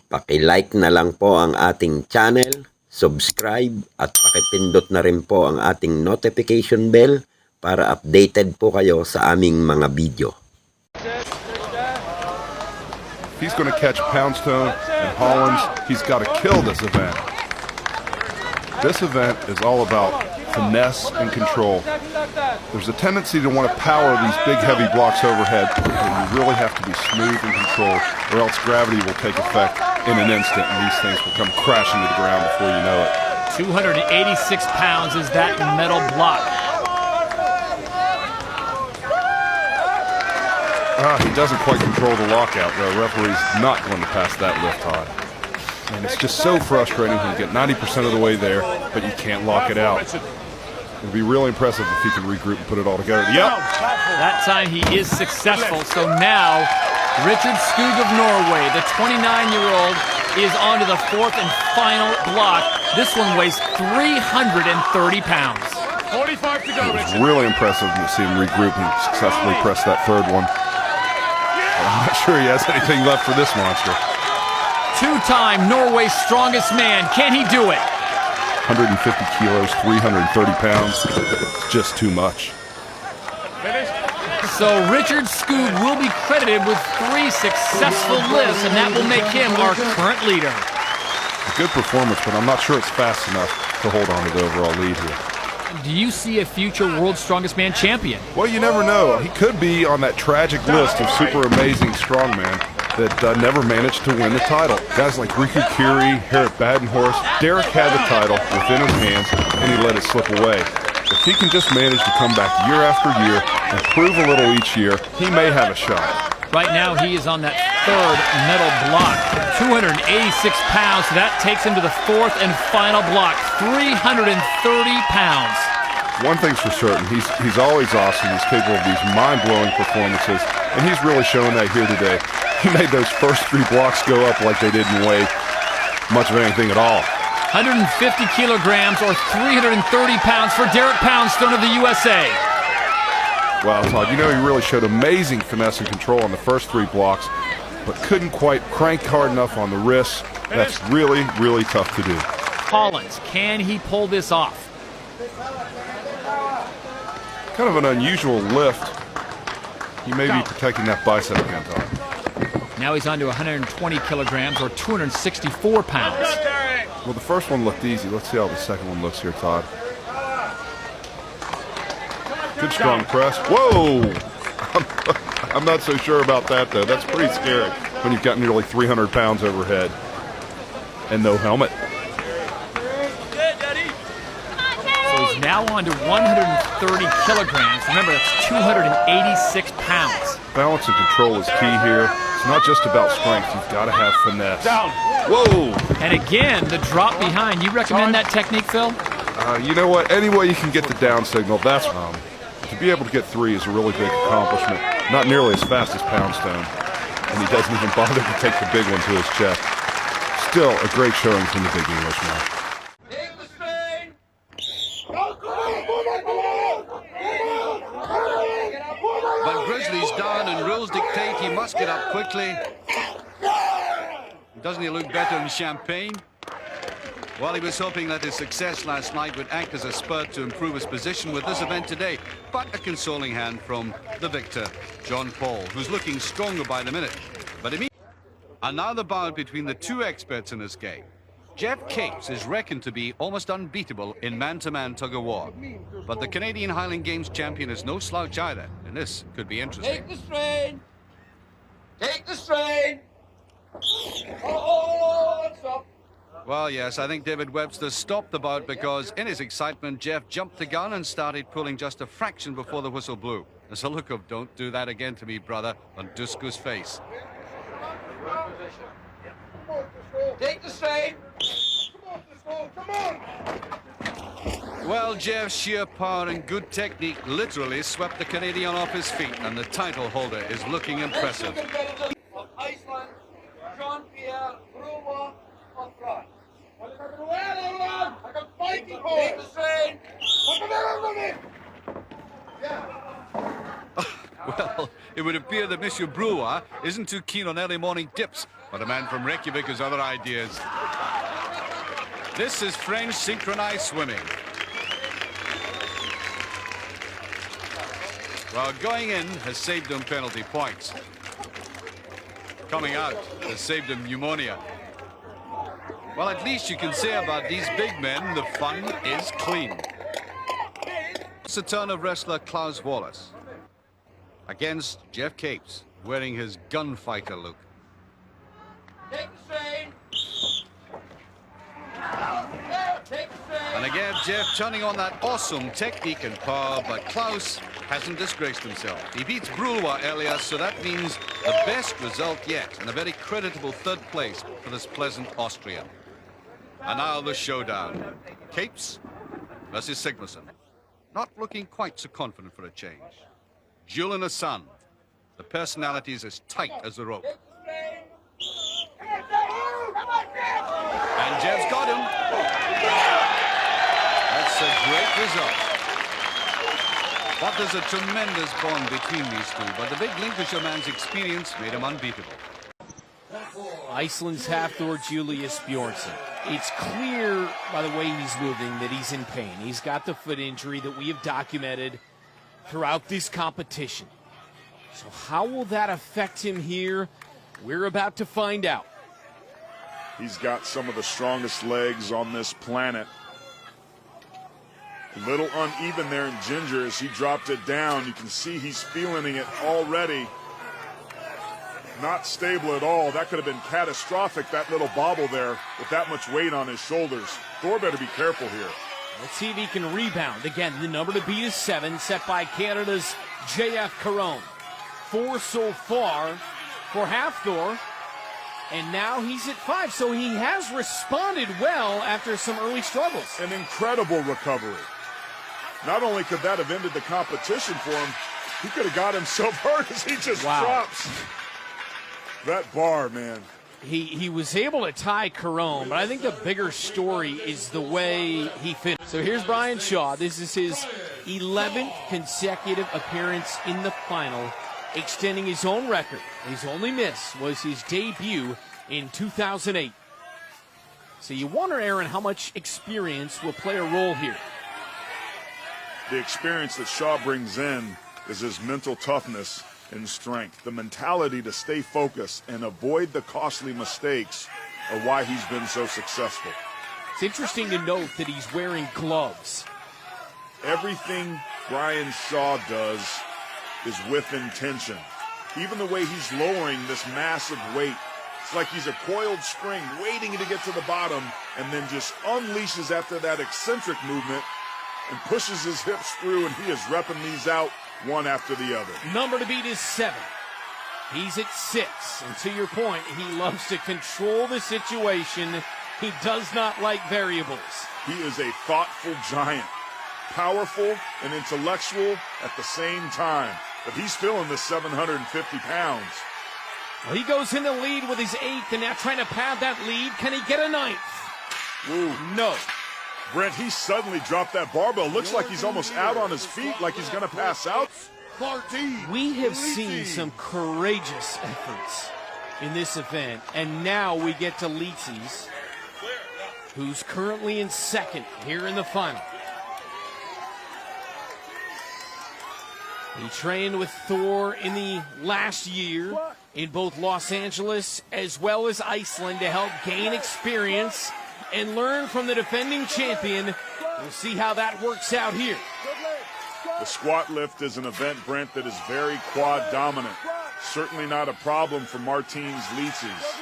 Paki-like na lang po ang ating channel, subscribe at pakipindot na rin po ang ating notification bell para updated po kayo sa aming mga video. He's going to catch Poundstone and Hollins. He's got to kill this event. This event is all about finesse and control. There's a tendency to want to power these big heavy blocks overhead, but you really have to be smooth and controlled, or else gravity will take effect in an instant and these things will come crashing to the ground before you know it. 286 pounds is that metal block. He doesn't quite control the lockout. The referee's not going to pass that lift high. And it's just so frustrating when you get 90% of the way there, but you can't lock it out. It'll be really impressive if he can regroup and put it all together. Yep. That time he is successful. So now Richard Skog of Norway, the 29-year-old, is on to the fourth and final block. This one weighs 330 pounds. 45 to go, Richard. It's really impressive to see him regroup and successfully press that third one. I'm not sure he has anything left for this monster. Two-time Norway's strongest man. Can he do it? 150 kilos, 330 pounds. It's just too much. So Richard Skog will be credited with 3 successful lifts, and that will make him our current leader. A good performance, but I'm not sure it's fast enough to hold on to the overall lead here. Do you see a future World's Strongest Man champion? Well, you never know. He could be on that tragic list of super amazing strongmen that never managed to win the title. Guys like Riku Kiri, Harriet Badenhorst. Derek had the title within his hands, and he let it slip away. If he can just manage to come back year after year and prove a little each year, he may have a shot. Right now, he is on that third metal block. 286 pounds, so that takes him to the fourth and final block. 330 pounds. One thing's for certain, he's always awesome. He's capable of these mind-blowing performances, and he's really showing that here today. He made those first 3 blocks go up like they didn't weigh much of anything at all. 150 kilograms or 330 pounds for Derek Poundstone of the USA. Wow, Todd, you know he really showed amazing finesse and control on the first 3 blocks, but couldn't quite crank hard enough on the wrists. That's really, really tough to do. Hollins, can he pull this off? Kind of an unusual lift. He may be protecting that bicep again, Todd. Now he's on to 120 kilograms or 264 pounds. Well, the first one looked easy. Let's see how the second one looks here, Todd. Good strong press. Whoa! I'm not so sure about that, though. That's pretty scary when you've got nearly 300 pounds overhead and no helmet. So he's now on to 130 kilograms. Remember, that's 286 pounds. Balance and control is key here. It's not just about strength. You've got to have finesse. Down. Whoa! And again, the drop behind. You recommend that technique, Phil? You know what? Any way you can get the down signal, that's to be able to get 3 is a really big accomplishment. Not nearly as fast as Poundstone. And he doesn't even bother to take the big one to his chest. Still a great showing from the big Englishman. But Grizzly's down and rules dictate he must get up quickly. Doesn't he look better in Champagne? Well, he was hoping that his success last night would act as a spur to improve his position with this event today. But a consoling hand from the victor, John Paul, who's looking stronger by the minute. But and now the bout between the 2 experts in this game. Jeff Capes is reckoned to be almost unbeatable in man-to-man tug-of-war. But the Canadian Highland Games champion is no slouch either, and this could be interesting. Take the strain! Take the strain! Oh, it's up! Well, yes, I think David Webster stopped the bout because in his excitement, Jeff jumped the gun and started pulling just a fraction before the whistle blew. There's a look of "don't do that again to me, brother" on Dusko's face. Take the strain! Come on! Well, Jeff's sheer power and good technique literally swept the Canadian off his feet, and the title holder is looking impressive. Of Iceland, Jean-Pierre Brewer of France. Take the strain! Well, it would appear that Monsieur Brewer isn't too keen on early morning dips, But a man from Reykjavik has other ideas. This is French synchronized swimming. Well, going in has saved him penalty points. Coming out has saved him pneumonia. Well, at least you can say about these big men, the fun is clean. It's the turn of wrestler Klaus Wallace against Jeff Capes, wearing his gunfighter look. Take the strain. Take the strain. And again, Jeff turning on that awesome technique and power, but Klaus hasn't disgraced himself. He beats Brulwa earlier, so that means the best result yet, and a very creditable third place for this pleasant Austrian. And now the showdown. Capes versus Sigmarsson. Not looking quite so confident for a change. Julian Hassan. The personality is as tight as the rope. And Jeff's got him. That's a great result. But there's a tremendous bond between these two, but the big Lincolnshire man's experience made him unbeatable. Iceland's half-Thor Julius Bjornsson. It's clear by the way he's moving that he's in pain. He's got the foot injury that we have documented throughout this competition. So how will that affect him here? We're about to find out. He's got some of the strongest legs on this planet. A little uneven there in Ginger as he dropped it down. You can see he's feeling it already. Not stable at all. That could have been catastrophic, that little bobble there with that much weight on his shoulders. Thor better be careful here. Let's see if he can rebound. Again, the number to beat is 7, set by Canada's J.F. Caron. 4 so far for half-Thor, and now he's at 5. So he has responded well after some early struggles. An incredible recovery. Not only could that have ended the competition for him, he could have got himself hurt as he just drops. That bar, man. He was able to tie Caron, but I think the bigger story is the way he finished. So here's Brian Shaw. This is his 11th consecutive appearance in the final, extending his own record. His only miss was his debut in 2008. So you wonder, Aaron, how much experience will play a role here. The experience that Shaw brings in is his mental toughness and strength. The mentality to stay focused and avoid the costly mistakes are why he's been so successful. It's interesting to note that he's wearing gloves. Everything Brian Shaw does is with intention. Even the way he's lowering this massive weight, it's like he's a coiled spring waiting to get to the bottom and then just unleashes after that eccentric movement and pushes his hips through, and he is repping these out one after the other. Number to beat is 7. He's at 6. And to your point, he loves to control the situation. He does not like variables. He is a thoughtful giant, powerful and intellectual at the same time. But he's still in the 750 pounds. Well, he goes in the lead with his 8th and now trying to pad that lead. Can he get a 9th? Ooh. No. Brent, he suddenly dropped that barbell. Looks like he's almost out on his feet, like he's going to pass out. We have seen some courageous efforts in this event, and now we get to Leetsies, who's currently in 2nd here in the final. He trained with Thor in the last year in both Los Angeles as well as Iceland to help gain experience and learn from the defending champion. We'll see how that works out here. The squat lift is an event, Brent, that is very quad dominant. Certainly not a problem for Martins Leetsies.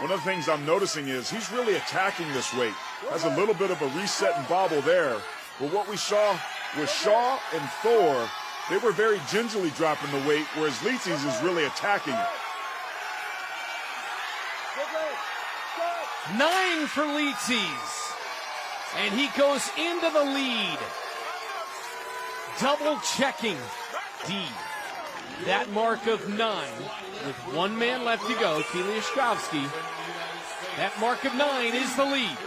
One of the things I'm noticing is he's really attacking this weight. Has a little bit of a reset and bobble there. But what we saw with Shaw and Thor, they were very gingerly dropping the weight, whereas Leetsies is really attacking it. 9 for Leetsies. And he goes into the lead. Double checking D. That mark of 9 with 1 man left to go, Kiliashkovsky. That mark of 9 is the lead.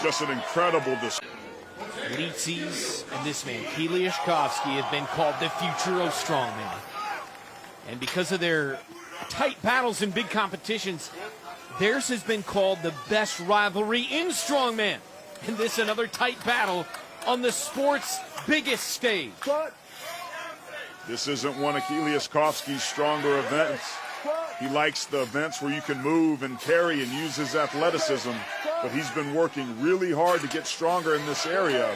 Just an incredible display. Leetsies and this man, Kiliashkovsky, have been called the future of strongman. And because of their tight battles in big competitions, theirs has been called the best rivalry in strongman. And this another tight battle on the sport's biggest stage. This isn't one of Kiliashkovsky's stronger events. He likes the events where you can move and carry and use his athleticism, but he's been working really hard to get stronger in this area.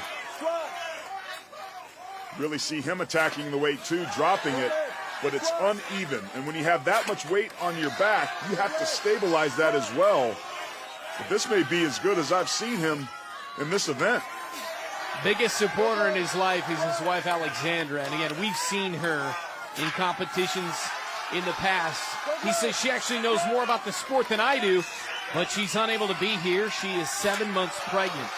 Really see him attacking the weight too, dropping it, but it's uneven. And when you have that much weight on your back, you have to stabilize that as well. But this may be as good as I've seen him in this event. Biggest supporter in his life is his wife Alexandra, and again, we've seen her in competitions in the past. He says she actually knows more about the sport than I do, but she's unable to be here. She is 7 months pregnant.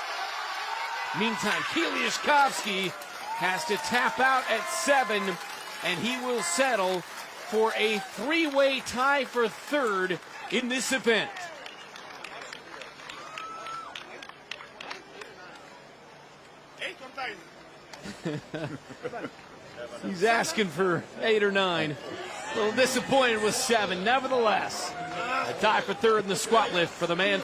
Meantime, Kiliashkovsky has to tap out at 7, and he will settle for a three-way tie for third in this event. He's asking for 8 or 9. A little disappointed with 7. Nevertheless, a tie for third in the squat lift for the man.